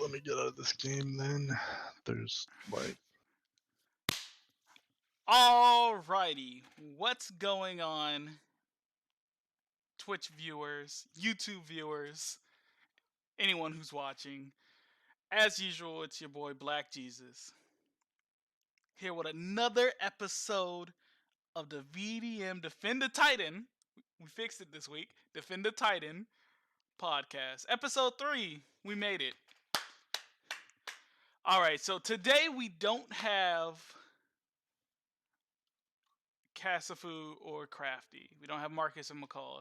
Let me get out of this game then. There's like... Alrighty, what's going on, Twitch viewers, YouTube viewers, anyone who's watching? As usual, it's your boy Black Jesus, here with another episode of the VDM Defend the Titan. We fixed it this week. Defend the Titan podcast. Episode 3, we made it. Alright, so today we don't have Casafu or Crafty. We don't have Marcus and McCall.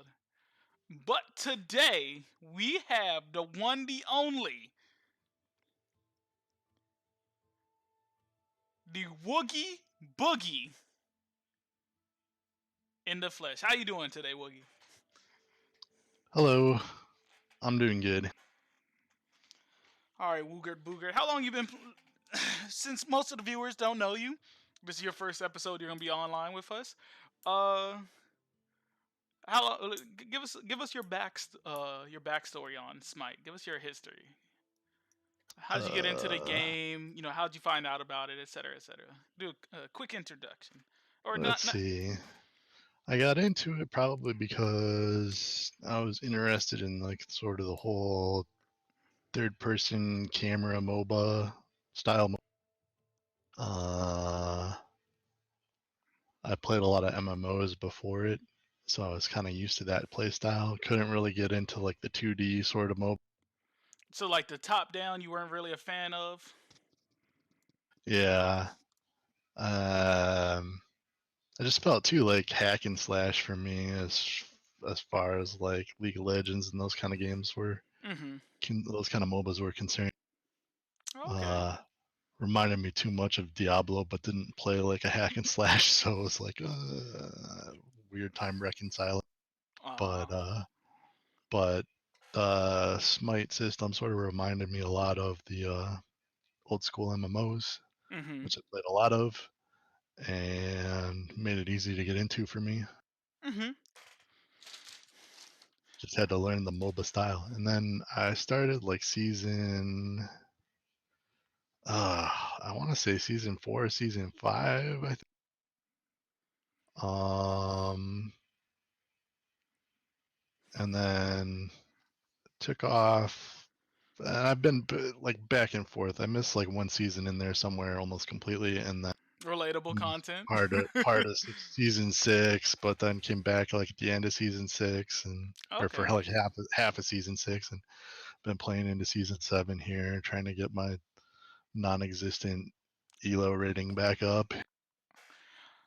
But today we have the one, the only, the Woogie Boogie in the flesh. How you doing today, Woogie? Hello. I'm doing good. All right, Woogert Boogert. How long you been? Since most of the viewers don't know you, this is your first episode. You're gonna be online with us. How? Give us your backstory on Smite. Give us your history. How'd you get into the game? You know, how'd you find out about it, etc., etc. Do a quick introduction. Or Let's see. I got into it probably because I was interested in like sort of the whole third-person camera MOBA style. I played a lot of MMOs before it, so I was kind of used to that play style. Couldn't really get into like the 2D sort of MOBA. So like the top down, you weren't really a fan of? Yeah. I just felt too like hack and slash for me as far as like League of Legends and those kind of games were. Those kind of MOBAs were concerned. Okay. Reminded me too much of Diablo, but didn't play like a hack and slash, so it was like weird time reconciling. But the Smite system sort of reminded me a lot of the old school MMOs, which I played a lot of, and made it easy to get into for me. Just had to learn the MOBA style. And then I started like season... I want to say season 4 or season 5, I think. And then took off. And I've been like back and forth. I missed like one season in there somewhere almost completely, and then relatable content. part of season 6, but then came back like at the end of season 6, and or for like half of season 6, and been playing into season 7 here, trying to get my non-existent ELO rating back up.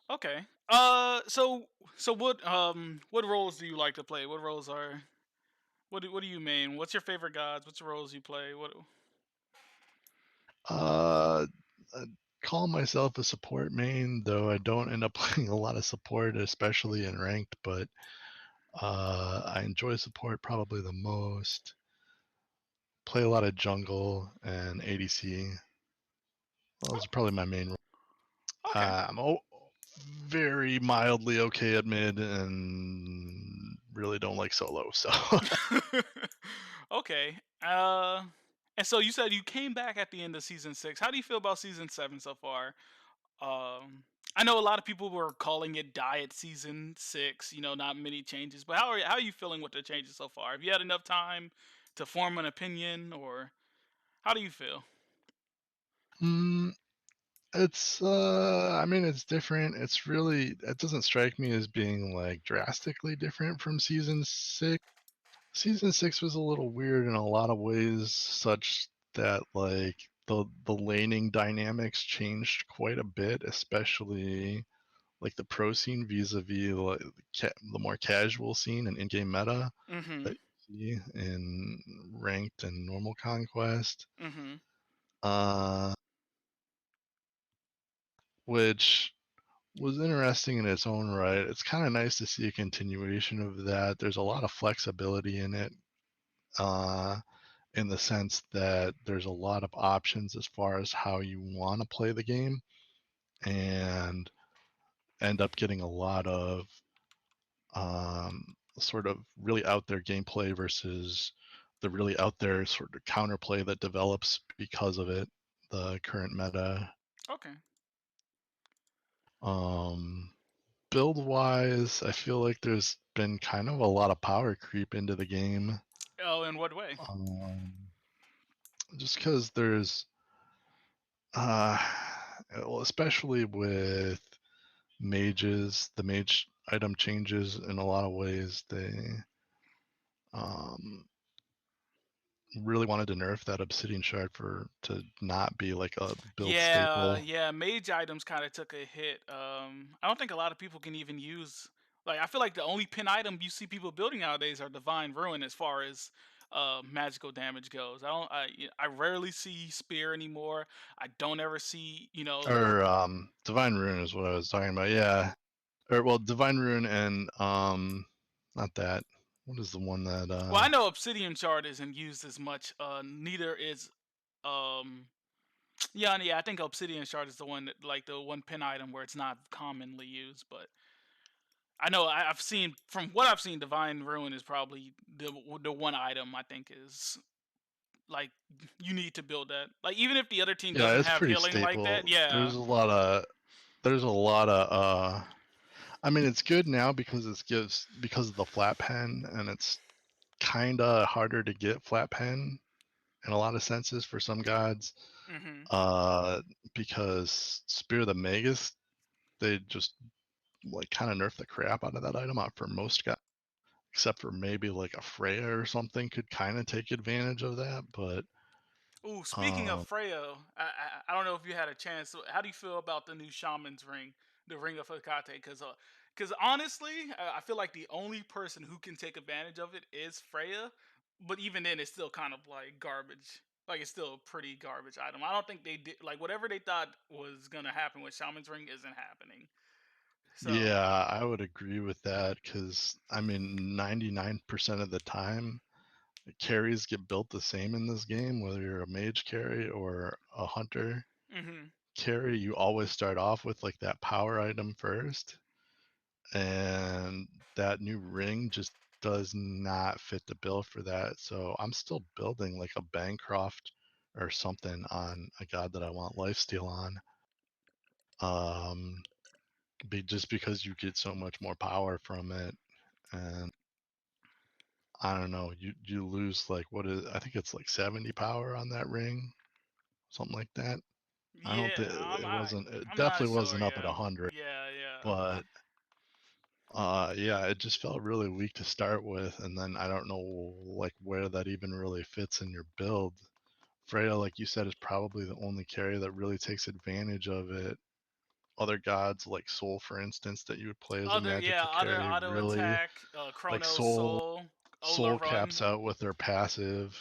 Okay. So what roles do you like to play? What roles are what do you main? What's your favorite gods? What's the roles you play? What? I call myself a support main, though I don't end up playing a lot of support, especially in ranked, but I enjoy support probably the most. Play a lot of jungle and ADC. Those are probably my main roles. Okay. I'm very mildly okay at mid and really don't like solo, so. Okay. And so you said you came back at the end of season 6. How do you feel about season 7 so far? I know a lot of people were calling it diet season 6. You know, not many changes. But how are you feeling with the changes so far? Have you had enough time to form an opinion, or how do you feel? It's I mean, it's different. It doesn't strike me as being like drastically different from season 6. Season 6 was a little weird in a lot of ways, such that like the laning dynamics changed quite a bit, especially like the pro scene vis-a-vis like the more casual scene and in-game meta that you see in ranked and normal conquest. Which was interesting in its own right. It's kind of nice to see a continuation of that. There's a lot of flexibility in it, in the sense that there's a lot of options as far as how you want to play the game, and end up getting a lot of sort of really out there gameplay versus the really out there sort of counterplay that develops because of it, the current meta. Okay. Um, Build wise, I feel like there's been kind of a lot of power creep into the game. Oh, in what way? Um, just because there's, uh, well, especially with mages, the mage item changes in a lot of ways. They um, really wanted to nerf that obsidian shard for to not be like a build Yeah, staple. yeah, mage items kind of took a hit. I don't think a lot of people can even use like I feel like the only pin item you see people building nowadays are divine ruin as far as magical damage goes. I rarely see spear anymore. I don't ever see, Or divine rune is what I was talking about. Yeah, or well, divine rune and not that. What is the one that well, I know obsidian shard isn't used as much. Neither is um yeah, yeah, I think obsidian shard is the one that like the one pin item where it's not commonly used, but I know I've seen from what I've seen, Divine Ruin is probably the one item I think is like you need to build that. Like even if the other team yeah, doesn't it's have pretty healing like that, staple. yeah. There's a lot of I mean, it's good now because it gives because of the flat pen, and it's kind of harder to get flat pen in a lot of senses for some gods. Hmm. Uh, because Spear of the Magus, they just like kind of nerf the crap out of that item out for most guys, except for maybe like a Freya or something could kind of take advantage of that. But Ooh, speaking of um, Freya, I don't know if you had a chance. How do you feel about the new Shaman's Ring, the Ring of Hecate? Because honestly, I feel like the only person who can take advantage of it is Freya. But even then, it's still kind of like garbage. Like it's still a pretty garbage item. I don't think they did like whatever they thought was gonna happen with Shaman's Ring isn't happening. So, yeah, I would agree with that because I mean, 99% of the time, carries get built the same in this game, whether you're a mage carry or a hunter hmm. carry. You always start off with like that power item first, and that new ring just does not fit the bill for that. So I'm still building like a Bancroft or something on a god that I want lifesteal on. Um, just because you get so much more power from it, and I don't know, you lose like what is I think it's like 70 power on that ring, something like that. I don't Yeah, think it I'm not definitely sure. wasn't up at Yeah, 100, yeah, yeah. but yeah, it just felt really weak to start with, and then I don't know like where that even really fits in your build. Freya, like you said, is probably the only carry that really takes advantage of it. Other gods like Soul, for instance, that you would play as a Other yeah, magical other carry, auto really attack, like Chronos Soul, Ola Soul Run. caps out with their passive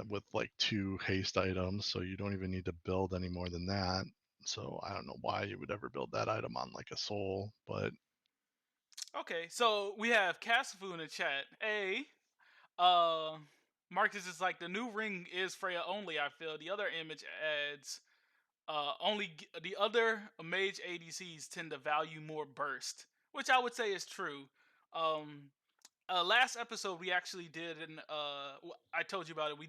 with like 2 haste items, so you don't even need to build any more than that. So I don't know why you would ever build that item on like a Soul, but Okay, so we have Casafu in the chat. Hey, uh, Marcus is like the new ring is Freya only. I feel the other image adds the other mage ADCs tend to value more burst, which I would say is true. Um, Last episode we actually did I told you about it. We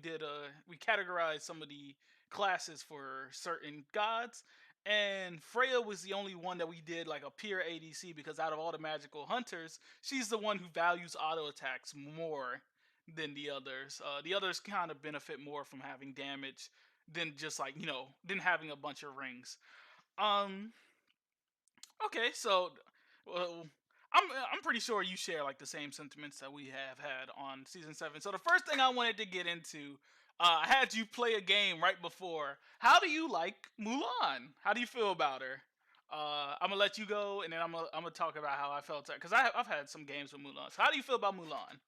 categorized some of the classes for certain gods, and Freya was the only one that we did like a pure ADC because out of all the magical hunters, she's the one who values auto attacks more than the others. The others kind of benefit more from having damage than just like than having a bunch of rings. um Okay, so well, I'm pretty sure you share like the same sentiments that we have had on season 7. So the first thing I wanted to get into, I had you play a game right before. How do you like Mulan? How do you feel about her? I'm gonna let you go, and then I'm gonna talk about how I felt because I've had some games with Mulan. So how do you feel about Mulan?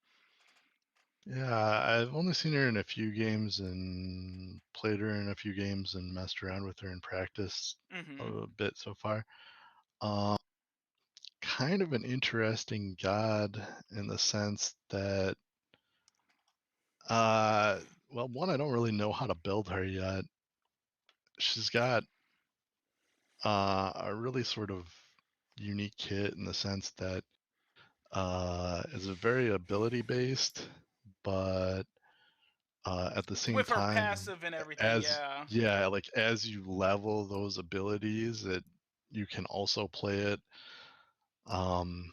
yeah, I've only seen her in a few games and played her in a few games and messed around with her in practice Mm-hmm. a bit so far. Um, Kind of an interesting god in the sense that, well, one, I don't really know how to build her yet. She's got a really sort of unique kit in the sense that is a very ability based, but at the same With her time, passive and everything, as yeah. yeah, like as you level those abilities, you can also play it um,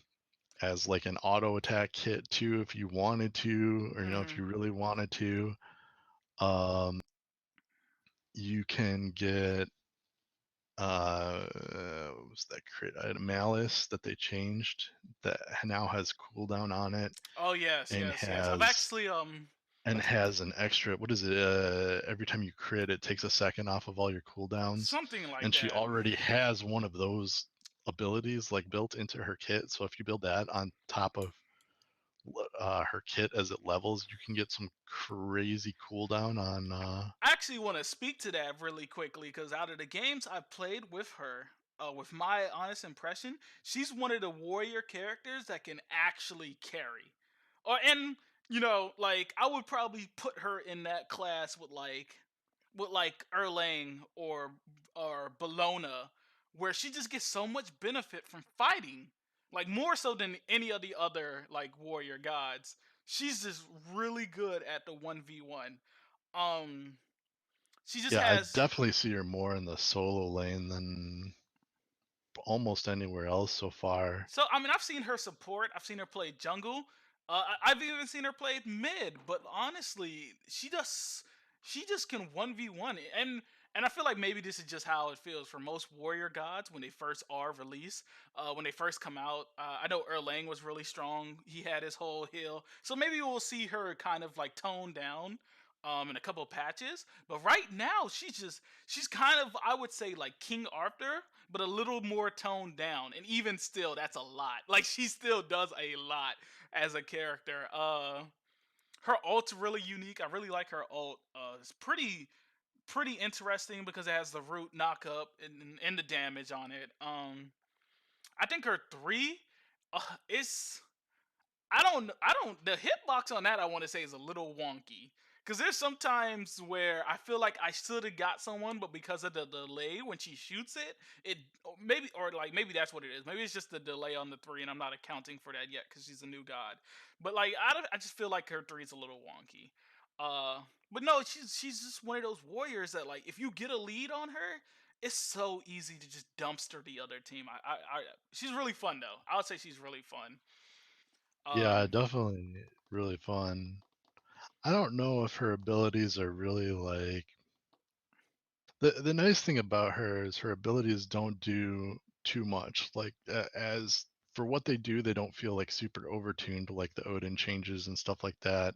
as like an auto attack kit too, if you wanted to, or if Mhm. you really wanted to. Um, you can get what was that crit item? Malice that they changed that now has cooldown on it Oh, yes, and yes, yes. I've has actually, and what's it has an extra, what is it, every time you crit it takes a second off of all your cooldowns, something like and she that. already has one of those abilities like built into her kit, so if you build that on top of her kit as it levels, you can get some crazy cooldown on I actually want to speak to that really quickly because out of the games I've played with her, with my honest impression, she's one of the warrior characters that can actually carry. Or and like I would probably put her in that class with like Erlang or Bologna, where she just gets so much benefit from fighting, like more so than any of the other like warrior gods. She's just really good at the 1v1. Um, she just Yeah, I has. definitely see her more in the solo lane than almost anywhere else so far. So I mean, I've seen her support. I've seen her play jungle. I've even seen her play mid. But honestly, she just can 1v1, and I feel like maybe this is just how it feels for most warrior gods when they first are released. When they first come out, I know Erlang was really strong. He had his whole heal, so maybe we'll see her kind of like tone down. In a couple of patches, but right now she's kind of, I would say, like King Arthur, but a little more toned down. And even still, that's a lot. Like she still does a lot as a character. Her ult's really unique. I really like her ult. It's pretty interesting because it has the root knock up and the damage on it. I think her three, is I don't the hitbox on that I want to say is a little wonky. Cause there's sometimes where I feel like I should have got someone, but because of the delay when she shoots it, maybe that's what it is. Maybe it's just the delay on the three, and I'm not accounting for that yet because she's a new god. But like I just feel like her three is a little wonky. Uh, but no, she's just one of those warriors that, like, if you get a lead on her, it's so easy to just dumpster the other team. She's really fun though. I would say she's really fun. Yeah, Um, definitely really fun. I don't know if her abilities are really like the nice thing about her is her abilities don't do too much. Like as for what they do, they don't feel like super overtuned like the Odin changes and stuff like that.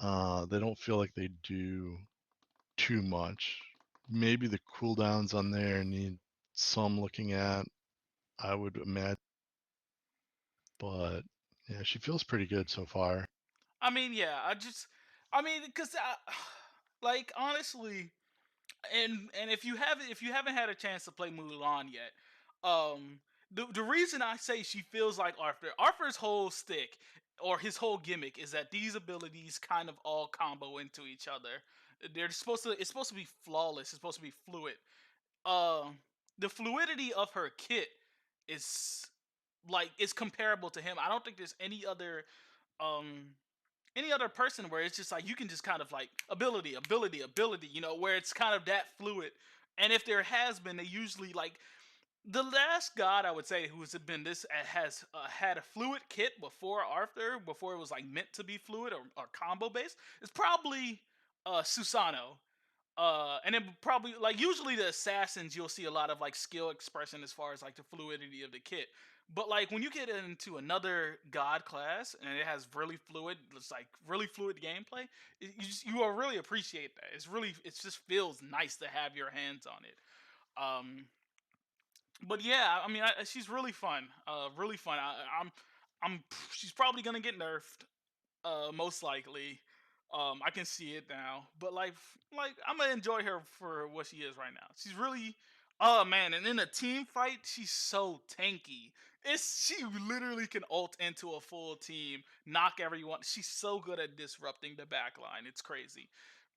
They don't feel like they do too much. Maybe the cooldowns on there need some looking at, I would imagine, but yeah, she feels pretty good so far. I mean, yeah, I mean, because like honestly, and if you haven't had a chance to play Mulan yet, the reason I say she feels like Arthur's whole stick or his whole gimmick is that these abilities kind of all combo into each other. It's supposed to be flawless. It's supposed to be fluid. Uh, the fluidity of her kit is like is comparable to him. I don't think there's um any other person where it's just like you can just kind of like ability, where it's kind of that fluid. And if there has been, they usually like the last god I would say who's been this has had a fluid kit before Arthur, before it was like meant to be fluid or combo based. It's probably Susano. And then probably like usually the assassins you'll see a lot of like skill expression as far as like the fluidity of the kit. But like when you get into another god class and it has really fluid, it's like really fluid gameplay. You will really appreciate that. It just feels nice to have your hands on it. Um, but yeah, I mean, she's really fun. Really fun. I'm. She's probably gonna get nerfed, most likely. I can see it now, but like I'm gonna enjoy her for what she is right now. She's really, oh man, and in a team fight, she's so tanky. She literally can ult into a full team, knock everyone. She's so good at disrupting the backline. It's crazy,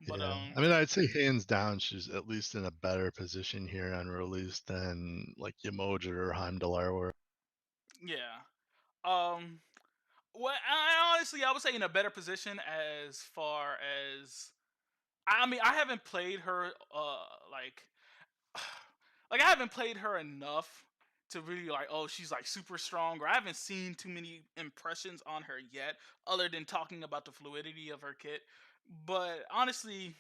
but Yeah, I mean, I'd say hands down, she's at least in a better position here on release than like Yemoja or Heimdallr were. yeah. Um, Well, honestly, I would say in a better position as far as I mean, I haven't played her like I haven't played her enough to really like, oh, she's like super strong, or I haven't seen too many impressions on her yet, other than talking about the fluidity of her kit. But honestly,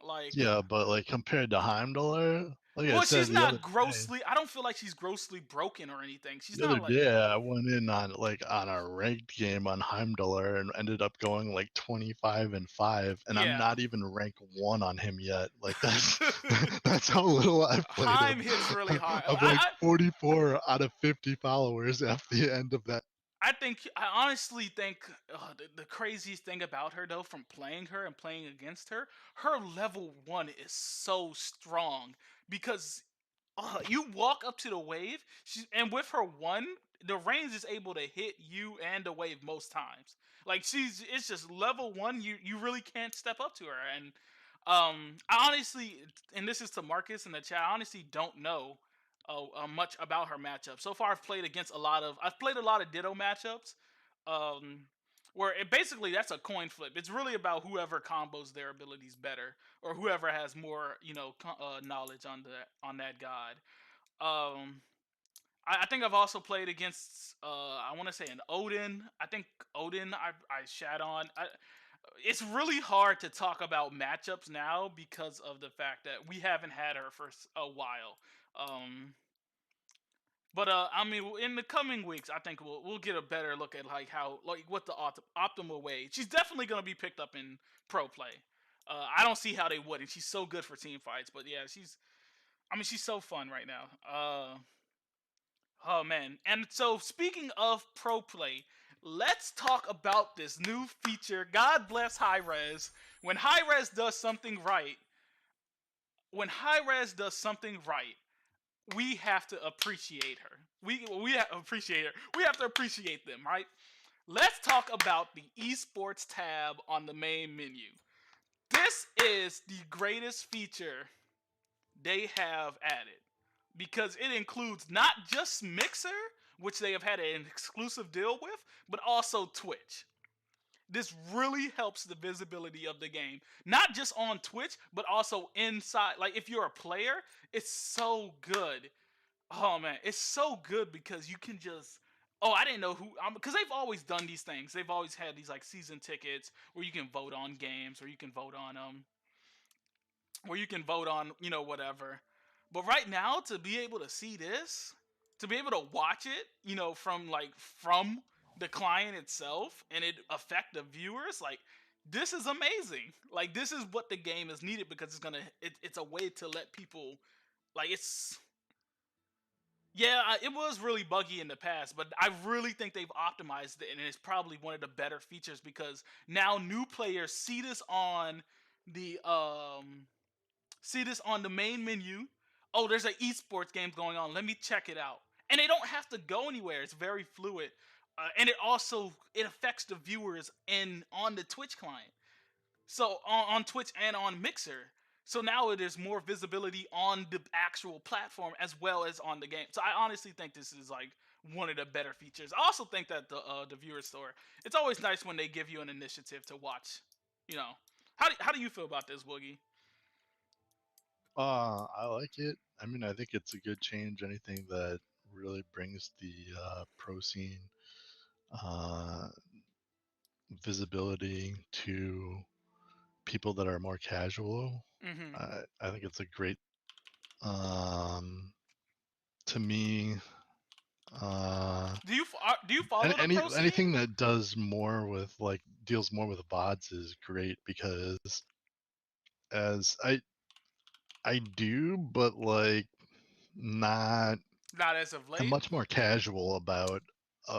like, Yeah, but like compared to Heimdallr, like I well, said she's the other not day, grossly. I don't feel like she's grossly broken or anything. She's the other not like, day I went in on like on a ranked game on Heimdallr and ended up going like 25-5, and I'm yeah. not even rank one on him yet. Like that's that's how little I've played Heim him. hits really hard. Of like 44 out of 50 followers at the end of that. I honestly think the craziest thing about her though, from playing her and playing against her, her level one is so strong because you walk up to the wave, and with her one, the range is able to hit you and the wave most times. Like it's just level one. You really can't step up to her, and I honestly, and this is to Marcus in the chat. I honestly don't know much about her matchup. So far, I've played a lot of Ditto matchups, um, where it basically that's a coin flip. It's really about whoever combos their abilities better, or whoever has more, knowledge on that god. Um, I think I've also played against I want to say an Odin. I think Odin I shat on. It's really hard to talk about matchups now because of the fact that we haven't had her for a while. Um, but I mean, in the coming weeks, I think we'll get a better look at like how like what the optimal way. She's definitely gonna be picked up in pro play. I don't see how they wouldn't. She's so good for team fights. But yeah, she's so fun right now. Oh man. And so speaking of pro play, let's talk about this new feature. God bless High Res. When High Res does something right, when High Res does something right, we have to appreciate her. We have to appreciate her. We have to appreciate them, right? Let's talk about the esports tab on the main menu. This is the greatest feature they have added because it includes not just Mixer, which they have had an exclusive deal with, but also Twitch. This really helps the visibility of the game, not just on Twitch, but also inside. Like if you're a player, it's so good. Oh man, it's so good because you can just. Oh, I didn't know who. Because they've always done these things. They've always had these like season tickets where you can vote on games, or you can vote on where you can vote on, whatever. But right now, to be able to see this, to be able to watch it, from the client itself, and it affect the viewers, like this is amazing. Like this is what the game is needed because it's a way to let people, like it's yeah, it was really buggy in the past, but I really think they've optimized it, and it's probably one of the better features because now new players the um see this on the main menu. Oh, there's an esports game going on. Let me check it out. And they don't have to go anywhere. It's very fluid, and it affects the viewers in on the Twitch client. So on Twitch and on Mixer. So now there's more visibility on the actual platform as well as on the game. So I honestly think this is like one of the better features. I also think that the viewer store. It's always nice when they give you an initiative to watch. You know, how do you feel about this, Woogie? I like it. I mean, I think it's a good change. Anything that really brings the pro scene uh, visibility to people that are more casual. Mm-hmm. I think it's a great. Um, to me, Do you follow the pro scene? anything that does more with like deals more with VODs is great because as I do, but like not. Not as of I'm late. much more casual about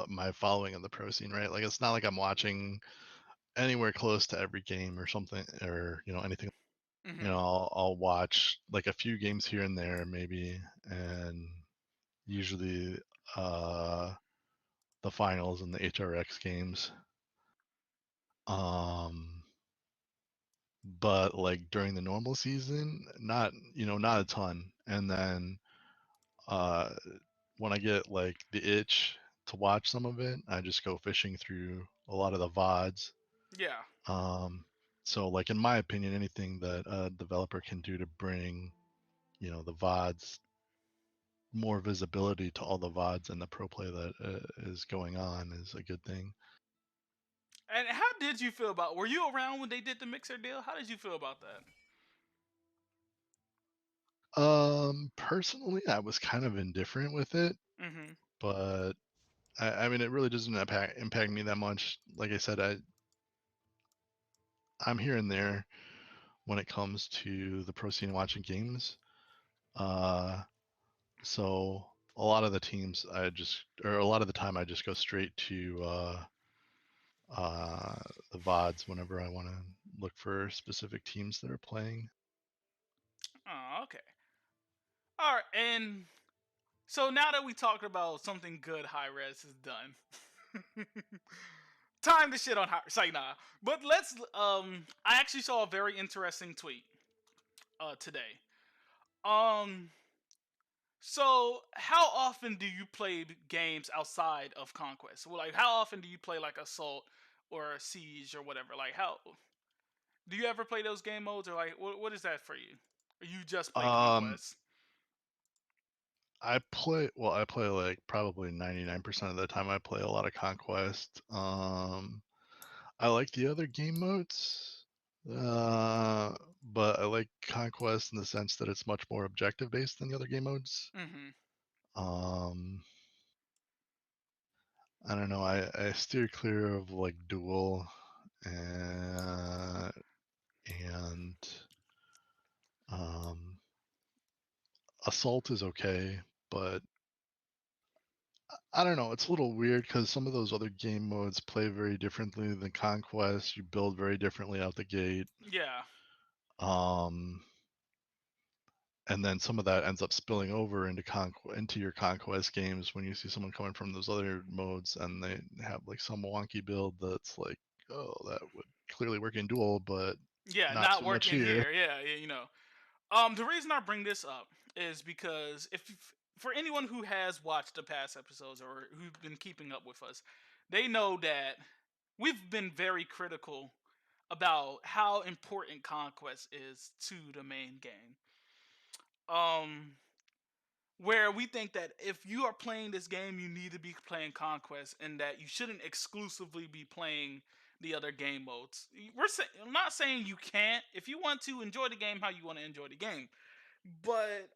my following of the pro scene, right? Like it's not like I'm watching anywhere close to every game or something, or anything. Mm-hmm. I'll watch like a few games here and there, maybe, and usually uh, the finals and the HRX games. Um, but like during the normal season, not a ton. And then uh, when I get like the itch to watch some of it, I just go fishing through a lot of the VODs. Yeah. Um, so, like in my opinion, anything that a developer can do to bring, the VODs more visibility to all the VODs and the pro play that is going on is a good thing. And how did you feel about? Were you around when they did the Mixer deal? How did you feel about that? Personally, I was kind of indifferent with it, Mm-hmm. but I mean, it really doesn't impact me that much. Like I said, I'm here and there when it comes to the pro scene watching games. Uh, so a lot of the teams, or a lot of the time, I just go straight to uh, the VODs whenever I want to look for specific teams that are playing. Oh, okay. All right. And so now that we talked about something good, High Res has done. Time to shit on High. Say nah. But let's. I actually saw a very interesting tweet. Today. Um. So, how often do you play games outside of Conquest? Well, like, how often do you play like Assault or Siege or whatever? Like, how do you ever play those game modes, or like, what is that for you? Or you just play Um, Conquest? I play like probably 99% of the time I play a lot of Conquest. I like the other game modes, but I like Conquest in the sense that it's much more objective based than the other game modes. Mm-hmm. Um, I don't know. I steer clear of like Duel, uh, and um, Assault is okay, but I don't know. It's a little weird because some of those other game modes play very differently than Conquest. You build very differently out the gate. Yeah. Um, and then some of that ends up spilling over into your Conquest games when you see someone coming from those other modes and they have like some wonky build that's like, oh, that would clearly work in Duel, but Yeah, not not so much working here. here. Yeah, yeah, you know. The reason I bring this up is because if for anyone who has watched the past episodes or who's been keeping up with us, they know that we've been very critical about how important conquest is to the main game. Um, where we think that if you are playing this game, you need to be playing conquest, and that you shouldn't exclusively be playing the other game modes. I'm not saying you can't. If you want to enjoy the game how you want to enjoy the game, but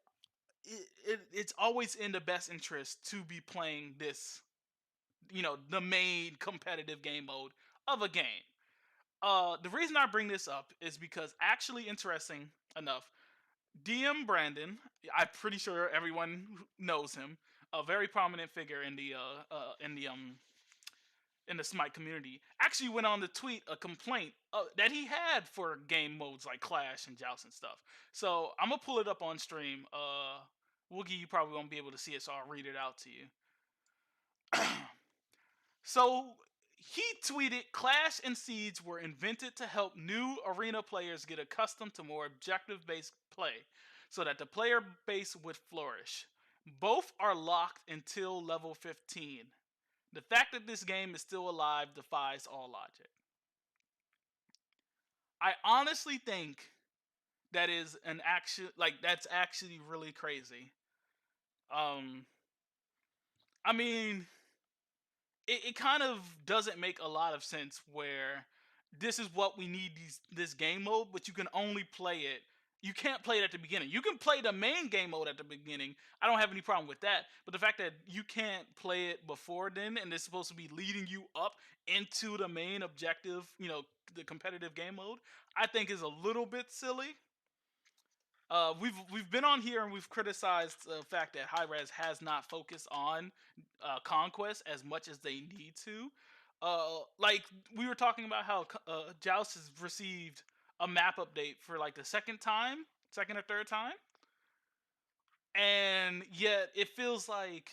it's always in the best interest to be playing this, the main competitive game mode of a game. The reason I bring this up is because, actually, interesting enough, DM Brandon, I'm pretty sure everyone knows him, a very prominent figure in the in the Smite community, actually went on to tweet a complaint that he had for game modes like Clash and Joust and stuff. So I'm gonna pull it up on stream. Woogie, you probably won't be able to see it, so I'll read it out to you. So he tweeted, Clash and Siege were invented to help new arena players get accustomed to more objective based play so that the player base would flourish. Both are locked until level 15. The fact that this game is still alive defies all logic. I honestly think that is an action, like, that's actually really crazy. Um I mean, it kind of doesn't make a lot of sense where this is what we need this game mode, but you can only play it. You can't play it at the beginning. You can play the main game mode at the beginning. I don't have any problem with that. But the fact that you can't play it before then, and it's supposed to be leading you up into the main objective, the competitive game mode, I think is a little bit silly. We've been on here and we've criticized the fact that Hi-Rez has not focused on conquest as much as they need to. Like, we were talking about how Joust has received a map update for like the second or third time, and yet it feels like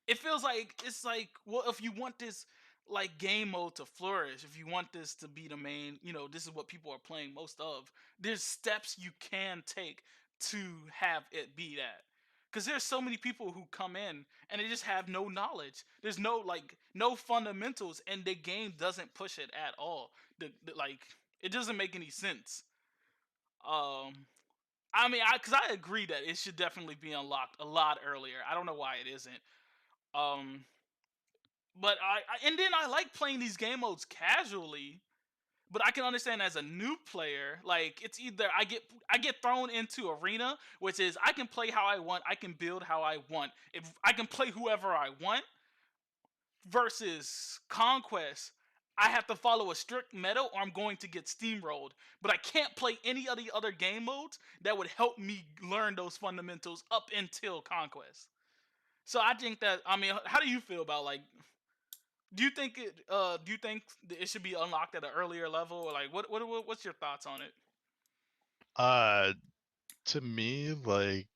it's like, well, if you want this like game mode to flourish, if you want this to be the main, this is what people are playing most of, there's steps you can take to have it be that. because there's so many people who come in and they just have no knowledge. There's no like no fundamentals, and the game doesn't push it at all. Like it doesn't make any sense. Um, I mean, because I agree that it should definitely be unlocked a lot earlier. I don't know why it isn't. Um, but and then I like playing these game modes casually. But I can understand as a new player, like it's either I get thrown into arena, which is I can play how I want, I can build how I want, if I can play whoever I want, versus conquest. I have to follow a strict meta or I'm going to get steamrolled. But I can't play any of the other game modes that would help me learn those fundamentals up until conquest. So I think that I mean, how do you feel about like do you think it should be unlocked at an earlier level, or like what's your thoughts on it? Uh, to me, like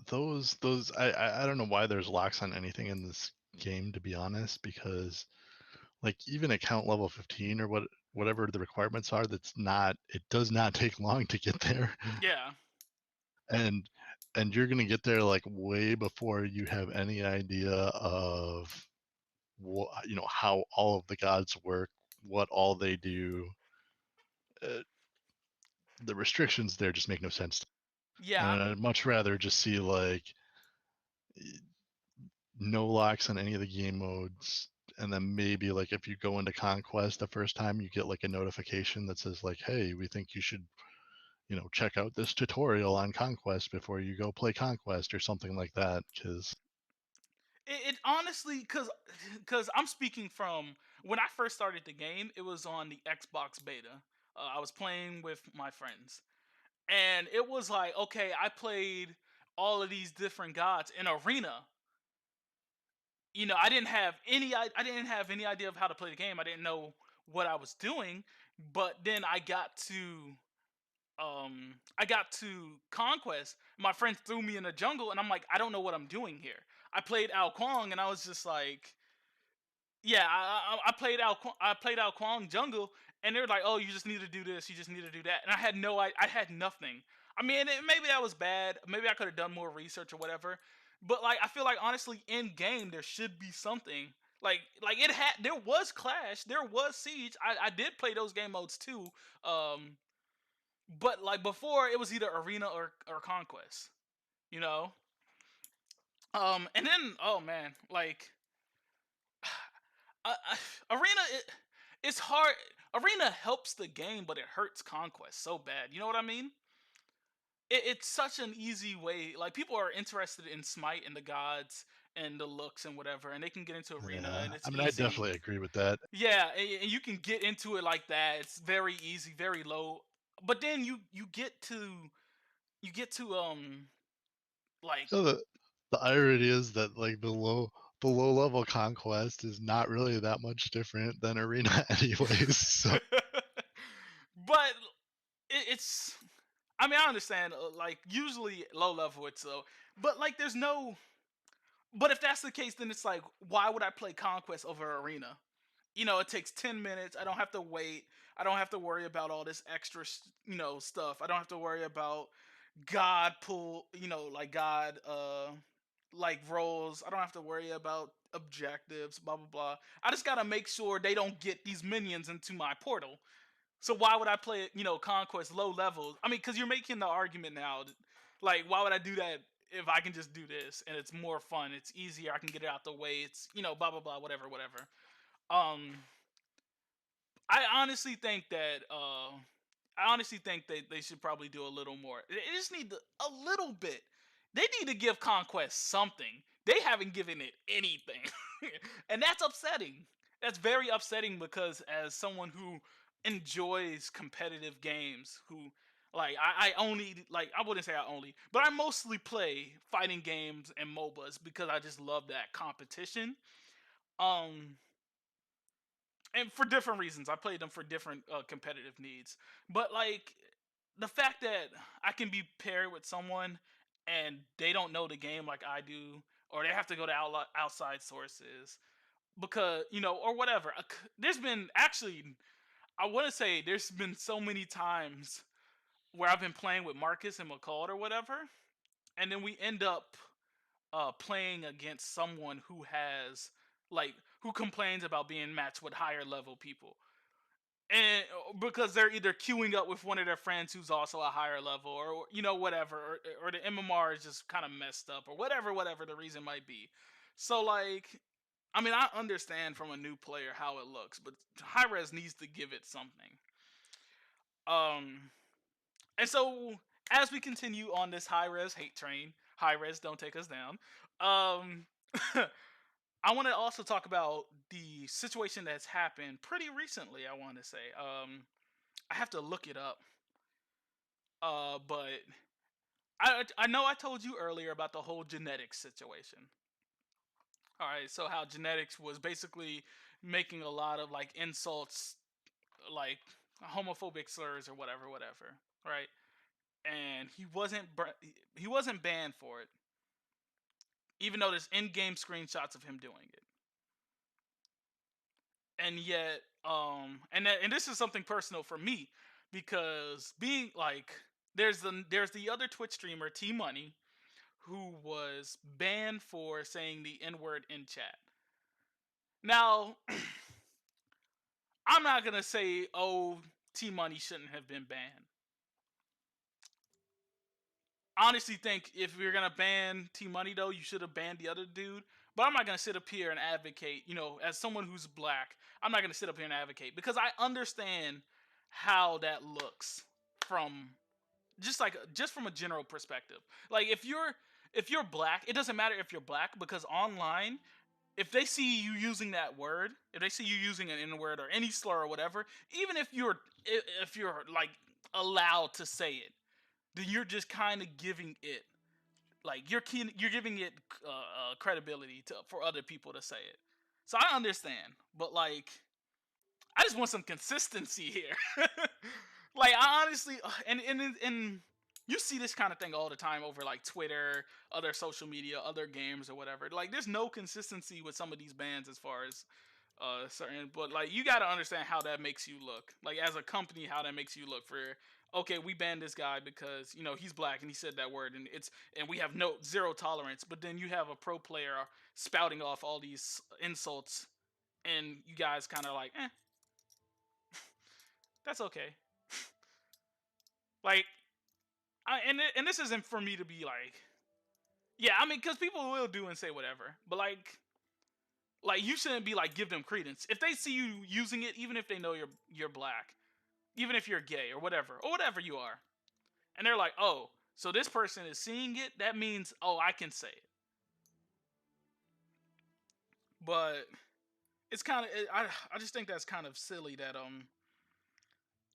those I don't know why there's locks on anything in this game, to be honest, because like even account level 15 or whatever the requirements are, it does not take long to get there. Yeah. and and you're gonna get there like way before you have any idea of what, how all of the gods work, what all they do. uh, the restrictions there just make no sense. And Yeah. I'd much rather just see like no locks on any of the game modes, and then maybe like if you go into conquest the first time, you get like a notification that says like, hey, we think you should, check out this tutorial on conquest before you go play conquest or something like that, because It honestly, cause I'm speaking from when I first started the game, it was on the Xbox beta. I was playing with my friends, and it was like, okay, I played all of these different gods in arena. I didn't have any idea of how to play the game. I didn't know what I was doing, but then I got to conquest. My friend threw me in the jungle, and I'm like, I don't know what I'm doing here. I played Ao Kwang, and I was just like, yeah, I played Ao Kwang jungle, and they're like, oh, you just need to do this, you just need to do that, and I had nothing. I mean, maybe that was bad. Maybe I could have done more research or whatever. But like, I feel like honestly, in game there should be something. There was Clash, there was Siege. I did play those game modes too. Um, but like before, it was either arena or conquest. You know. And then oh man, like arena, it's hard. Arena helps the game, but it hurts conquest so bad. You know what I mean? It's such an easy way. Like people are interested in Smite and the gods and the looks and whatever, and they can get into arena yeah, and it's I mean, I easy. definitely agree with that. Yeah, and you can get into it like that. It's very easy, very low. But then you get to like The irony is that like the low level conquest is not really that much different than arena anyways. So but it's I mean, I understand. Like, usually low level, it's so. But like, there's no. But if that's the case, then it's like, why would I play Conquest over Arena? It takes 10 minutes. I don't have to wait. I don't have to worry about all this extra, stuff. I don't have to worry about God pull. Like God, like roles. I don't have to worry about objectives. Blah blah blah. I just gotta make sure they don't get these minions into my portal. So why would I play, conquest low levels? I mean, because you're making the argument now, like why would I do that if I can just do this and it's more fun, it's easier, I can get it out the way, it's blah blah blah, whatever, whatever. Um, I honestly think that they should probably do a little more. They just need a little bit. They need to give Conquest something. They haven't given it anything. And that's upsetting. That's very upsetting because as someone who enjoys competitive games, who I only like I wouldn't say I only, but I mostly play fighting games and MOBAs because I just love that competition. Um and for different reasons. I played them for different competitive needs. But like the fact that I can be paired with someone and they don't know the game like I do, or they have to go to outside sources because or whatever. There's been actually, I want to say, there's been so many times where I've been playing with Marcus and McCall or whatever, and then we end up playing against someone who has like who complains about being matched with higher level people. And because they're either queuing up with one of their friends who's also a higher level, or whatever, or the MMR is just kind of messed up, or whatever the reason might be. So like, I mean, I understand from a new player how it looks, but high res needs to give it something. Um, and so as we continue on this high res hate train, high res don't take us down. Um, I want to also talk about the situation that's happened pretty recently. I want to say, I have to look it up. But I know I told you earlier about the whole genetics situation. All right, so how genetics was basically making a lot of like insults, like homophobic slurs or whatever, right? And he wasn't banned for it, even though there's in-game screenshots of him doing it. And yet, and this is something personal for me, because being like, there's the other Twitch streamer T Money, who was banned for saying the N word in chat. Now, I'm not gonna say, oh, T Money shouldn't have been banned. I honestly think if you're gonna ban T Money, though, you should have banned the other dude. But I'm not gonna sit up here and advocate. As someone who's black, I'm not gonna sit up here and advocate, because I understand how that looks from just from a general perspective. Like, if you're black, it doesn't matter if you're black, because online, if they see you using that word, if they see you using an N word or any slur or whatever, even if you're like allowed to say it, then you're just kind of giving it, like, you're giving it credibility for other people to say it. So I understand, but like, I just want some consistency here. Like, I honestly, and you see this kind of thing all the time over like Twitter, other social media, other games or whatever. Like, there's no consistency with some of these bans as far as certain, but like, you got to understand how that makes you look. Like, as a company, how that makes you look for, okay, we banned this guy because he's black and he said that word, and we have no zero tolerance. But then you have a pro player spouting off all these insults, and you guys kind of like, that's okay. Like, and this isn't for me to be like, yeah, I mean, because people will do and say whatever, but like, you shouldn't be like, give them credence if they see you using it, even if they know you're black, even if you're gay or whatever you are, and they're like, oh, so this person is seeing it, that means, oh, I can say it. But it's kind of, I just think that's kind of silly that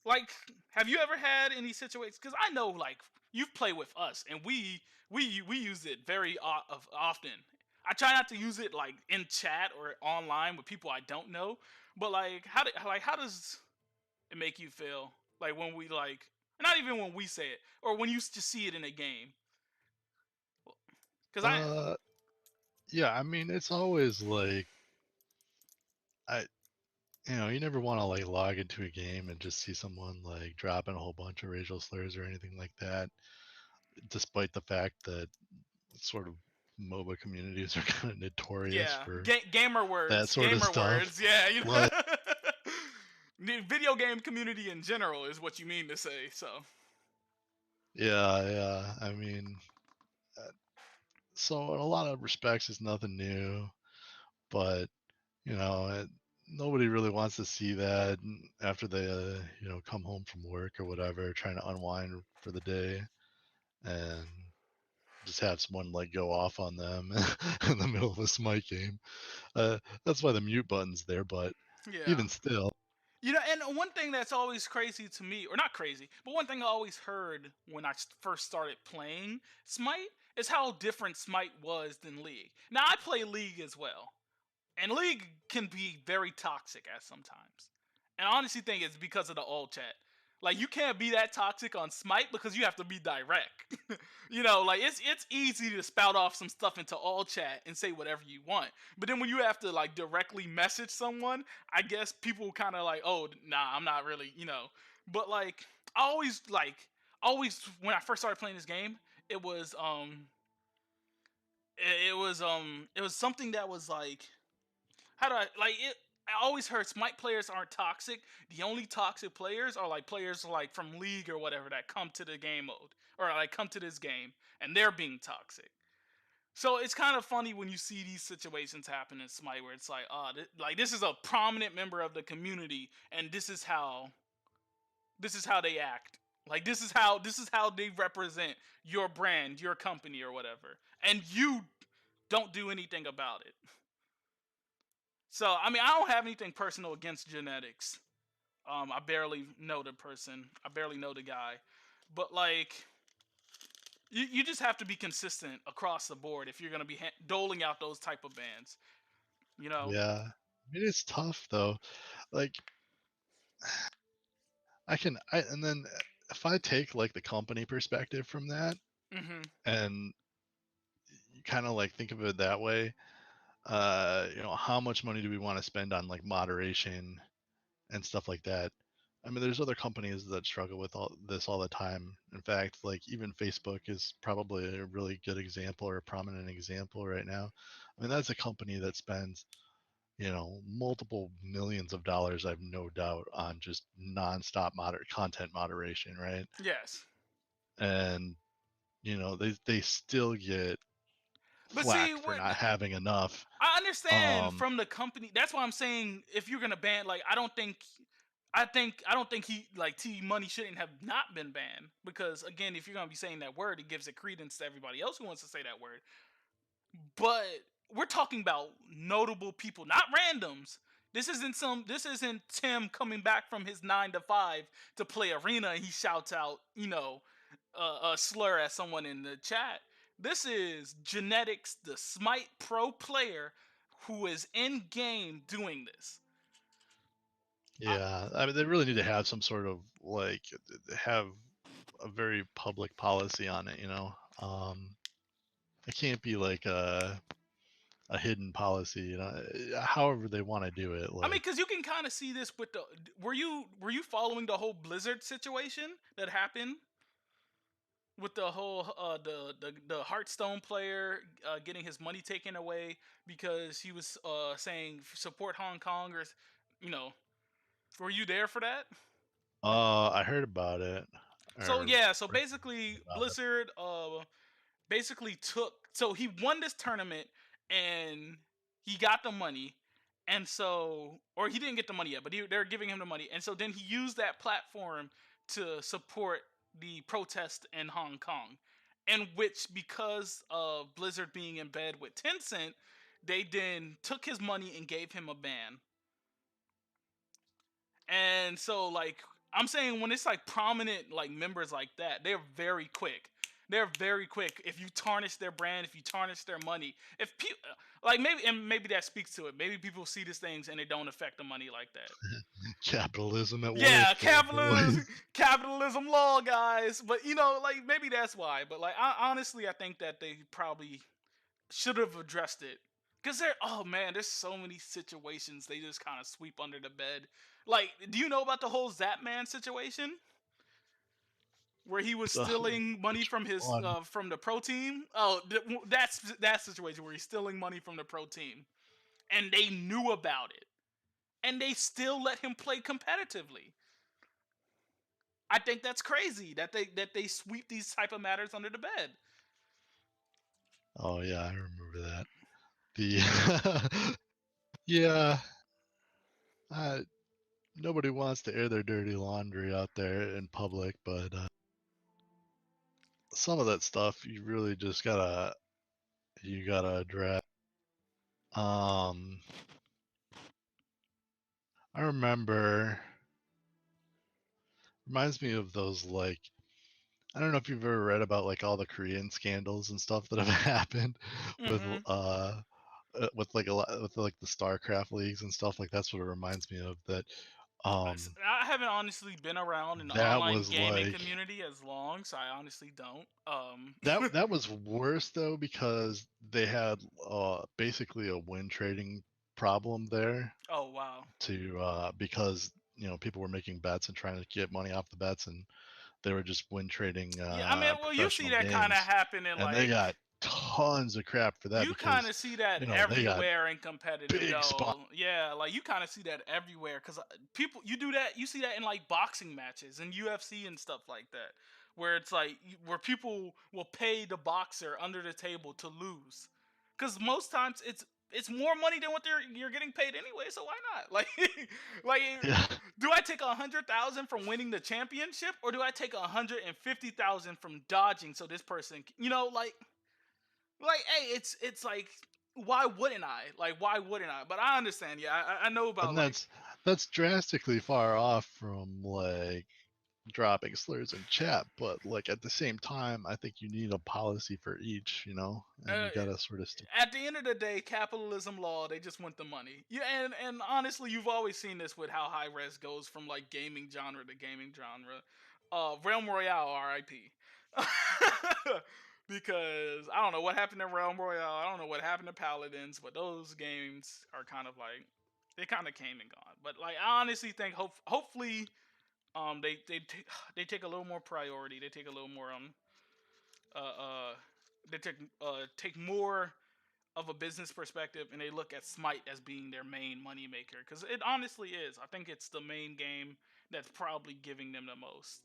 like, have you ever had any situations? Because I know, like, you've played with us, and we use it very often. I try not to use it like in chat or online with people I don't know. But like, how does it make you feel? Like, when we like, not even when we say it, or when you just see it in a game. Because Uh, yeah, I mean, it's always like I, you never want to like log into a game and just see someone like dropping a whole bunch of racial slurs or anything like that, despite the fact that sort of MOBA communities are kind of notorious yeah, for that sort of gamer stuff. words, yeah, Like, the video game community in general is what you mean to say. So yeah, yeah. I mean, uh, so in a lot of respects, it's nothing new, but you know, nobody really wants to see that after they, come home from work or whatever, trying to unwind for the day, and just have someone like go off on them in the middle of a Smite game. That's why the mute button's there, but yeah. even still, And one thing that's always crazy to me, or not crazy, but one thing I always heard when I first started playing Smite is how different Smite was than League. Now, I play League as well, and League can be very toxic at sometimes. And I honestly think it's because of the all chat. Like, you can't be that toxic on Smite because you have to be direct. Like, it's easy to spout off some stuff into all chat and say whatever you want. But then when you have to like directly message someone, I guess people kind of like, oh, nah, I'm not really. But like, I always like always when I first started playing this game, it was it was something that was like, how do I like it? I always heard Smite players aren't toxic. The only toxic players are like players like from League or whatever that come to the game mode or like come to this game and they're being toxic. So it's kind of funny when you see these situations happen in Smite where it's like, like this is a prominent member of the community and this is how they act. Like this is how they represent your brand, your company or whatever. And you don't do anything about it. So, I mean, I don't have anything personal against genetics. I barely know the person. I barely know the guy. But like you just have to be consistent across the board if you're going to be doling out those type of bans, you know. Yeah. I mean, it's tough though. Like and then if I take like the company perspective from that Mhm. and you kind of like think of it that way, how much money do we want to spend on like moderation and stuff like that? I mean, there's other companies that struggle with all this all the time. In fact, like even Facebook is probably a really good example or a prominent example right now. I mean, that's a company that spends, multiple millions of dollars, I've no doubt, on just nonstop content moderation, right? Yes. And they still get But see, flack for not having enough. I understand Um, from the company. That's why I'm saying if you're going to ban like I don't think he like T Money shouldn't have not been banned because again, if you're gonna be saying that word, it gives it credence to everybody else who wants to say that word. But we're talking about notable people, not randoms. This isn't Tim coming back from his 9 to 5 to play arena and he shouts out, a slur at someone in the chat. This is Genetics, the Smite pro player who is in game doing this. yeah, I mean, they really need to have some sort of like have a very public policy on it. It can't be like a hidden policy. However they want to do it. I mean, Like, because you can kind of see this with the. Were you following the whole Blizzard situation that happened with the whole the Hearthstone player getting his money taken away because he was saying support Hong Kong or you know were you there for that? I heard about it, So or yeah, so read basically about it. Blizzard basically took so he won this tournament and he got the money and so or he didn't get the money yet but they're giving him the money and so then he used that platform to support the protest in Hong Kong in which because of Blizzard being in bed with Tencent they then took his money and gave him a ban. And so like I'm saying when it's like prominent like members like that, they're very quick. They're very quick. If you tarnish their brand, if you tarnish their money, if people like maybe that speaks to it. Maybe people see these things and they don't affect the money like that. Capitalism at work, Yeah, capitalism, boys. capitalism law, guys. But like maybe that's why. But like honestly, I think that they probably should have addressed it. Cause oh man, there's so many situations they just kind of sweep under the bed. Like, do you know about the whole Zapman situation where he was So, stealing money which from his one? from the pro team? Oh, that's that situation where he's stealing money from the pro team, and they knew about it, and they still let him play competitively. I think that's crazy that they sweep these type of matters under the bed. Oh yeah, I remember that. The yeah, uh, nobody wants to air their dirty laundry out there in public, but some of that stuff you gotta address. Um, I remember reminds me of those like I don't know if you've ever read about like all the Korean scandals and stuff that have happened with Hmm. with like a lot with like the StarCraft leagues and stuff like that's what it reminds me of that um I haven't honestly been around in the that online was gaming like community as long, so I honestly don't. that was worse though because they had basically a win trading problem there Oh wow. to because people were making bets and trying to get money off the bets and They were just win trading Yeah, I mean, well, you see professional that kind of games, happen in and they like got tons of crap for that you kind because, of see that they got everywhere in competitive big spot. though. Yeah, like you kind of see that everywhere cuz people you do that, you see that in like boxing matches and UFC and stuff like that where it's like where people will pay the boxer under the table to lose. Cuz most times it's more money than what you're getting paid anyway, so why not? Like like Yeah, do I take 100,000 from winning the championship or do I take 150,000 from dodging so this person, hey, it's like, why wouldn't I? Like, why wouldn't I? But I understand. Yeah, I know about and like, that's drastically far off from, like, dropping slurs in chat, but, like, at the same time, I think you need a policy for each, and uh, you gotta sort of stick. at the end of the day, capitalism law, they just want the money. Yeah, and honestly, you've always seen this with how high res goes from like gaming genre to gaming genre. Realm Royale, R.I.P. Because I don't know what happened to Realm Royale. I don't know what happened to Paladins, but those games are kind of like they kind of came and gone. But like I honestly think hopefully they take a little more priority. They take a little more uh uh they take more of a business perspective and they look at Smite as being their main money maker because it honestly is. I think it's the main game that's probably giving them the most.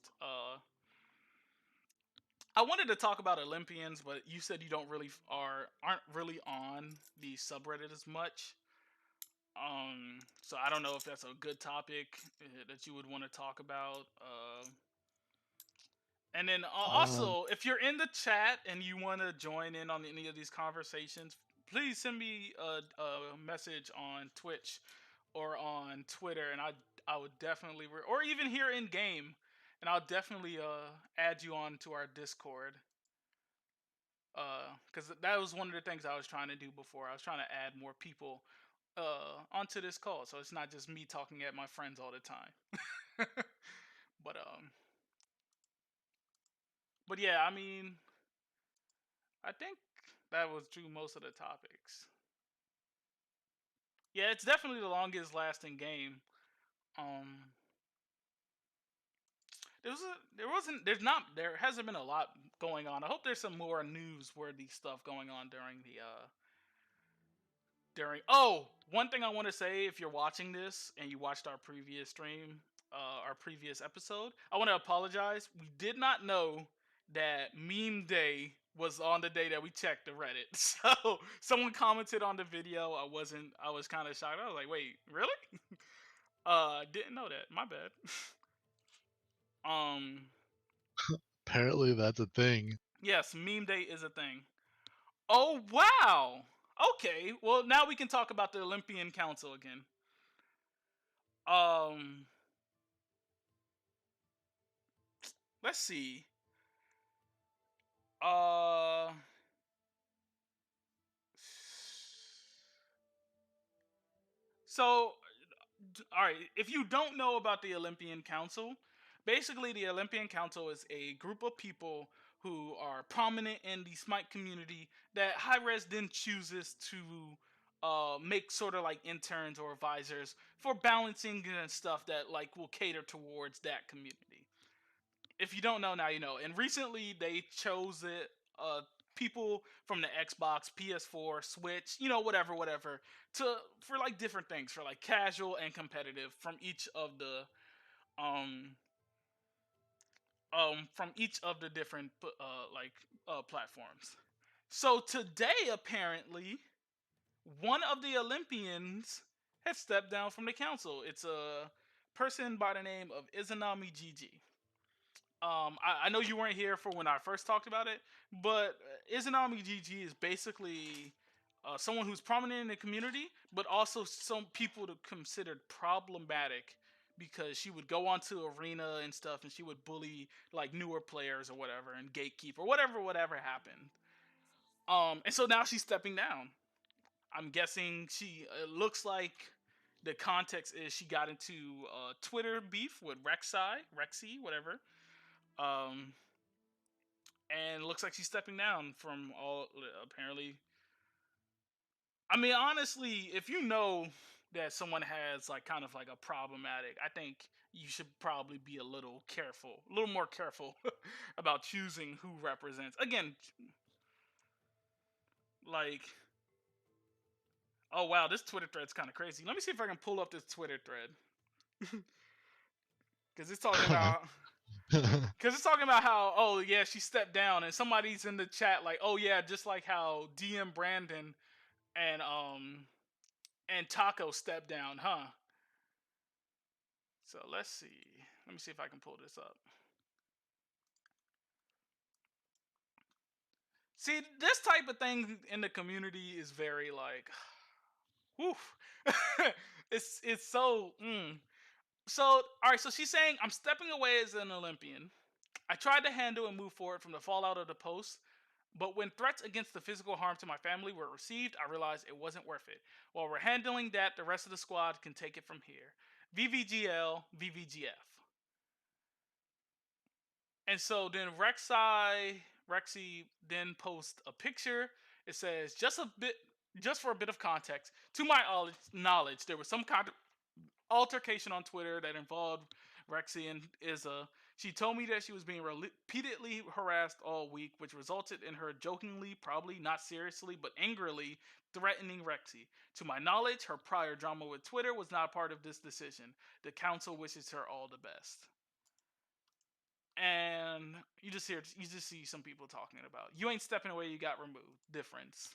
I wanted to talk about Olympians, but you said you don't really aren't really on the subreddit as much. So I don't know if that's a good topic that you would want to talk about. And then Um, also, if you're in the chat and you want to join in on any of these conversations, please send me a message on Twitch or on Twitter, and I would definitely, or even here in game, and I'll definitely add you on to our Discord. Because that was one of the things I was trying to do before. I was trying to add more people onto this call, so it's not just me talking at my friends all the time. but but yeah, I mean, I think that was true most of the topics. Yeah, it's definitely the longest lasting game. Um, there hasn't been a lot going on. I hope there's some more newsworthy stuff going on during. One thing I want to say, if you're watching this and you watched our previous stream, our previous episode, I want to apologize. We did not know that meme day was on the day that we checked the Reddit. So someone commented on the video. I was kind of shocked. I was like, wait, really? Didn't know that. My bad. um Apparently that's a thing. yes, meme day is a thing. Oh wow. Okay. Well, now we can talk about the Olympian Council again. Um let's see. Uh so all right, if you don't know about the Olympian Council, basically the Olympian Council is a group of people who are prominent in the Smite community that High Res then chooses to make sort of like interns or advisors for balancing and stuff that like will cater towards that community. If you don't know now, you know. And recently they chose it people from the Xbox, PS4, Switch, whatever, to for like different things, for like casual and competitive um from each of the different platforms. So today apparently one of the Olympians has stepped down from the council. It's a person by the name of IzanamiGG. I know you weren't here for when I first talked about it, but Izanami GG is basically someone who's prominent in the community, but also some people to considered problematic because she would go onto arena and stuff, and she would bully like newer players or whatever, and gatekeep or whatever happened. And so now she's stepping down. I'm guessing it looks like the context is she got into Twitter beef with Rexy, whatever. Um, and it looks like she's stepping down from all apparently. I mean, honestly, if you know, that someone has like kind of like a problematic, I think you should probably be a little careful, a little more careful about choosing who represents. Again, like, oh wow, this Twitter thread's kind of crazy. Let me see if I can pull up this Twitter thread because it's talking about how, oh yeah, she stepped down, and somebody's in the chat like, oh yeah, just like how DM Brandon and Taco stepped down, huh? So let's see. Let me see if I can pull this up. See, this type of thing in the community is very like, woof. It's so. So all right. So she's saying, I'm stepping away as an Olympian. I tried to handle and move forward from the fallout of the post, but when threats against the physical harm to my family were received, I realized it wasn't worth it. While we're handling that, the rest of the squad can take it from here. VVGL, VVGF. And so then Rexy then posts a picture. It says, just for a bit of context, to my knowledge, there was some kind of altercation on Twitter that involved Rexy and Izza. She told me that she was being repeatedly harassed all week, which resulted in her jokingly, probably not seriously, but angrily threatening Rexy. To my knowledge, her prior drama with Twitter was not part of this decision. The council wishes her all the best. And you just see some people talking about, you ain't stepping away, you got removed. Difference.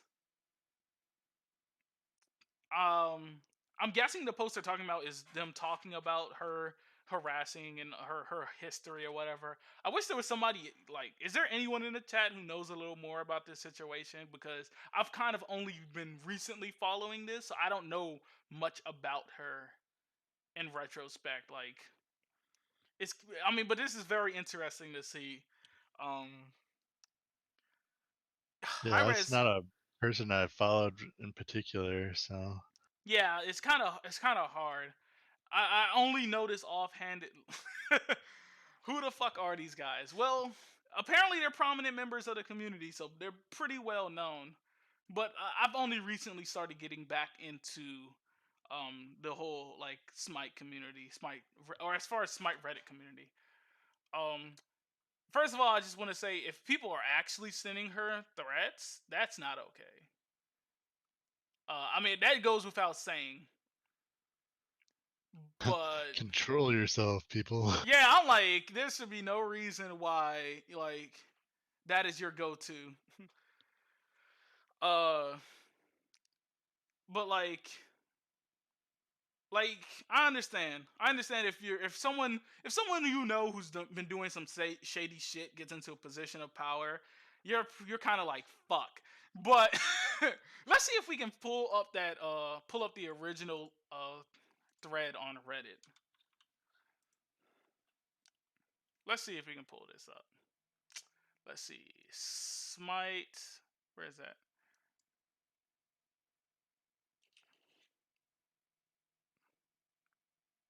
I'm guessing the post they're talking about is them talking about her harassing and her history or whatever. I wish there was somebody, like, is there anyone in the chat who knows a little more about this situation? Because I've kind of only been recently following this, so I don't know much about her in retrospect. Like, it's, I mean, but this is very interesting to see. Um, High Yeah, that's res, not a person I followed in particular, so yeah, it's kind of hard. I only notice offhanded. Who the fuck are these guys? Well, apparently they're prominent members of the community, so they're pretty well known. But I've only recently started getting back into the whole like Smite community, or as far as Smite Reddit community. Um, First of all, I just want to say, if people are actually sending her threats, that's not okay. I mean, that goes without saying. But control yourself, people. yeah, I'm like, there should be no reason why like that is your go-to. Uh, but like I understand. I understand if someone you know who's been doing some shady shit gets into a position of power, you're kind of like fuck. But let's see if we can pull up the original thread on Reddit. Let's see if we can pull this up. Let's see. Smite. Where is that?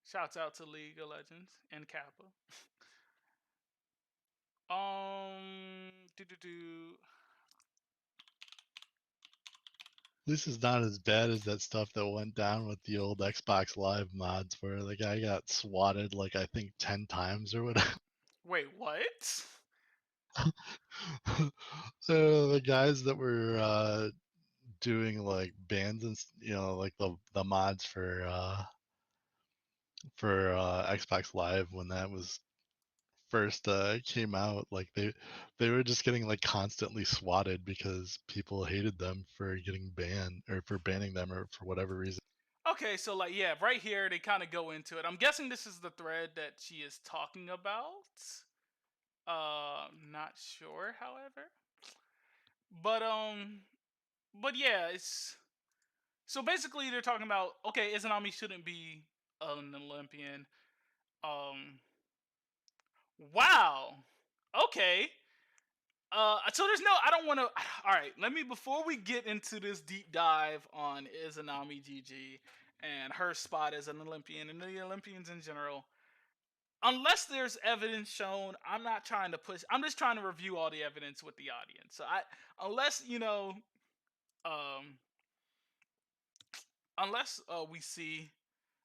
Shouts out to League of Legends and Kappa. Do do do. This is not as bad as that stuff that went down with the old Xbox Live mods where the guy got swatted like I think 10 times or whatever. Wait, what? The guys that were doing like bands and like the mods for Xbox Live when that was first came out, like they were just getting like constantly swatted because people hated them for getting banned or for banning them or for whatever reason. Okay, so like yeah, right here they kind of go into it. I'm guessing this is the thread that she is talking about. Not sure, however. But but yeah, it's so basically they're talking about, okay, Izanami shouldn't be an Olympian. Um, wow. Okay. So there's no, I don't want to. All right, let me, before we get into this deep dive on IzanamiGG and her spot as an Olympian and the Olympians in general, unless there's evidence shown, I'm not trying to push. I'm just trying to review all the evidence with the audience. So unless um, unless we see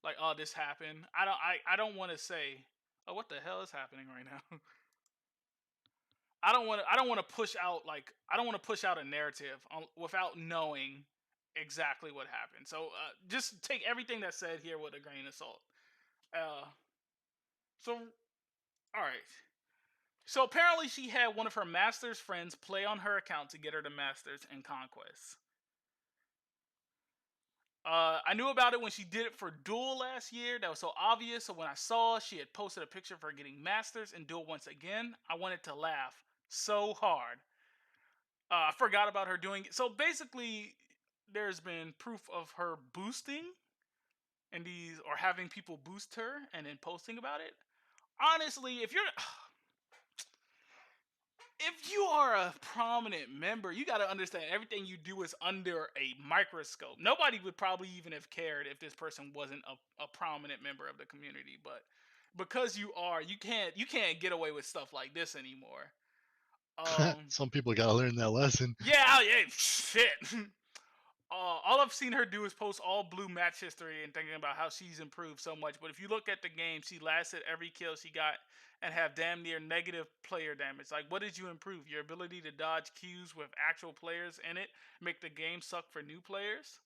like, oh, this happened. I don't want to say, oh, what the hell is happening right now. I don't want to push out like I don't want to push out a narrative without knowing exactly what happened. So just take everything that's said here with a grain of salt. Uh, so all right. So apparently she had one of her master's friends play on her account to get her to masters and conquests. I knew about it when she did it for Duel last year. That was so obvious. So when I saw she had posted a picture of her getting masters in Duel once again, I wanted to laugh so hard. I forgot about her doing it. So basically, there's been proof of her boosting and these or having people boost her and then posting about it. Honestly, if you are a prominent member, you got to understand everything you do is under a microscope. Nobody would probably even have cared if this person wasn't a prominent member of the community, but because you are, you can't get away with stuff like this anymore. Um Some people gotta learn that lesson. yeah, yeah, shit. All I've seen her do is post all blue match history and thinking about how she's improved so much. But if you look at the game, she lasted every kill she got and have damn near negative player damage. Like, what did you improve? Your ability to dodge queues with actual players in it, make the game suck for new players?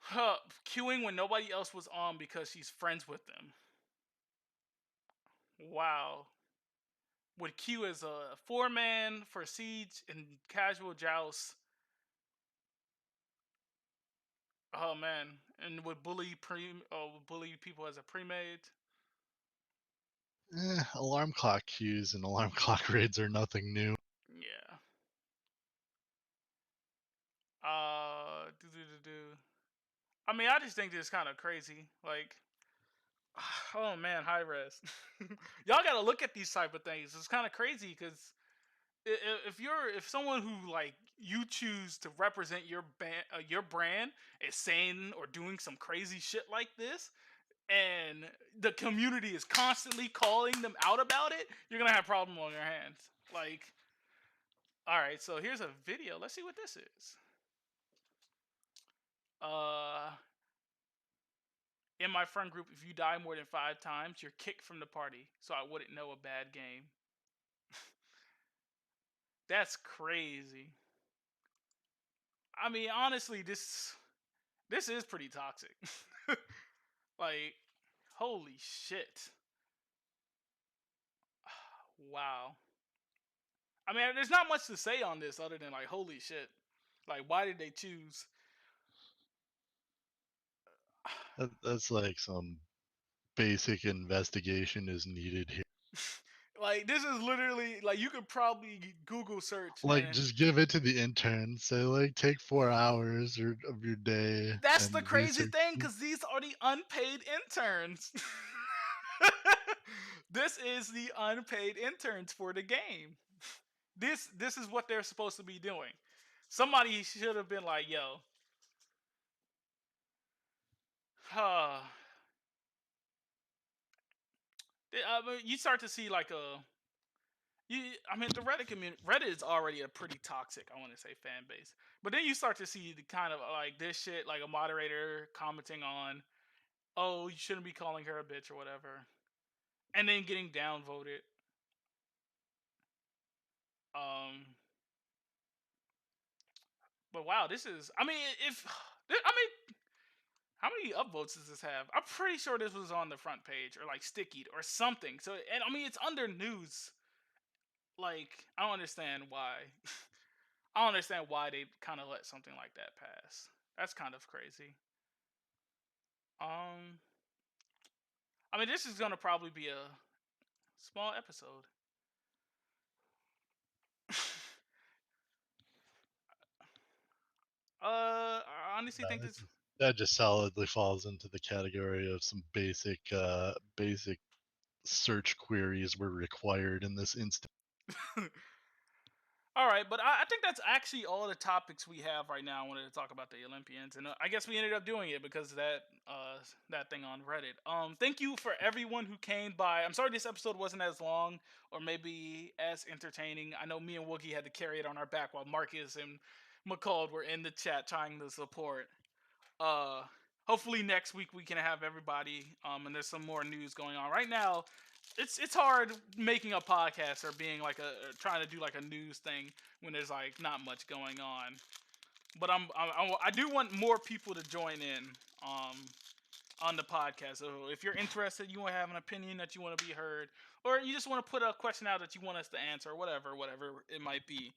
Huh, queuing when nobody else was on because she's friends with them. Wow. Would queue as a four-man for siege and casual joust. Oh man, and would bully people as a pre-made. Alarm clock queues and alarm clock raids are nothing new. Yeah. Do do do do. I mean, I just think this is kind of crazy. Like, oh man, high res. Y'all got to look at these type of things. It's kind of crazy because if someone who like you choose to represent your brand is saying or doing some crazy shit like this, and the community is constantly calling them out about it, you're gonna have a problem on your hands. Like, all right, so here's a video. Let's see what this is. Uh, in my friend group, if you die more than 5 times, you're kicked from the party. So I wouldn't know a bad game. That's crazy. I mean, honestly, this is pretty toxic. Like, holy shit. Wow. I mean, there's not much to say on this other than like, holy shit. Like, why did they choose? That's like some basic investigation is needed here. Like, this is literally like you could probably Google search Like, and just give it to the intern. Say, like, take 4 hours of your day that's the and crazy research. thing because these are the unpaid interns. This is the unpaid interns for the game. This is what they're supposed to be doing. Somebody should have been like, "Yo, huh." I mean, you start to see like I mean, the Reddit community. Reddit is already a pretty toxic, I want to say, fan base. But then you start to see the kind of like this shit, like a moderator commenting on, "Oh, you shouldn't be calling her a bitch" or whatever, and then getting downvoted. Um, but wow, this is. I mean, if I mean, how many upvotes does this have? I'm pretty sure this was on the front page or like stickied or something. So, and I mean, it's under news. Like, I don't understand why. I don't understand why they kind of let something like that pass. That's kind of crazy. Um, I mean, this is gonna probably be a small episode. I honestly think That this. just, that just solidly falls into the category of some basic search queries were required in this instance. All right, but I think that's actually all the topics we have right now. I wanted to talk about the Olympians, and I guess we ended up doing it because of that thing on Reddit. Thank you for everyone who came by. I'm sorry this episode wasn't as long or maybe as entertaining. I know me and Woogie had to carry it on our back while Marcus and McCall were in the chat trying to support. Uh, hopefully next week we can have everybody. And there's some more news going on right now. It's hard making a podcast or being like trying to do like a news thing when there's like not much going on. But I do want more people to join in um on the podcast. So if you're interested, you want to have an opinion that you want to be heard, or you just want to put a question out that you want us to answer, whatever it might be.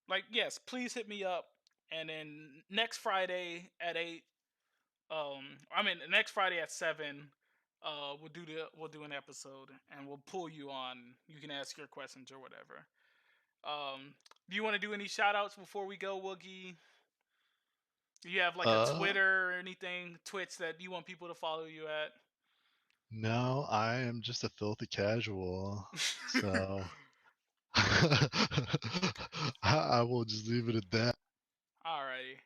Like, yes, please hit me up. And then next Friday at 8, next Friday at 7, we'll do an episode and we'll pull you on. You can ask your questions or whatever. Do you want to do any shout outs before we go, Woogie? Do you have like a Uh, Twitter or anything, Twitch that you want people to follow you at? no, I am just a filthy casual. So I will just leave it at that. Alrighty.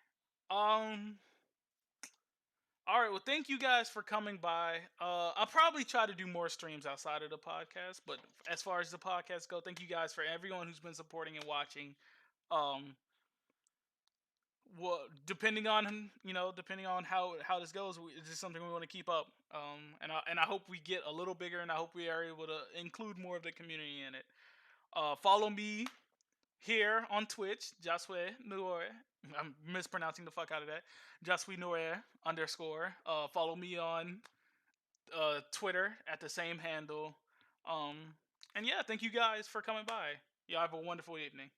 Um. All right. Well, thank you guys for coming by. I'll probably try to do more streams outside of the podcast, but as far as the podcast go, thank you guys for everyone who's been supporting and watching. Um. Well, depending on how this goes, it's just something we want to keep up. And I hope we get a little bigger, and I hope we are able to include more of the community in it. Follow me here on Twitch, Josue Noir. I'm mispronouncing the fuck out of that. Josue Noir underscore. Follow me on Twitter at the same handle. And yeah, thank you guys for coming by. Y'all have a wonderful evening.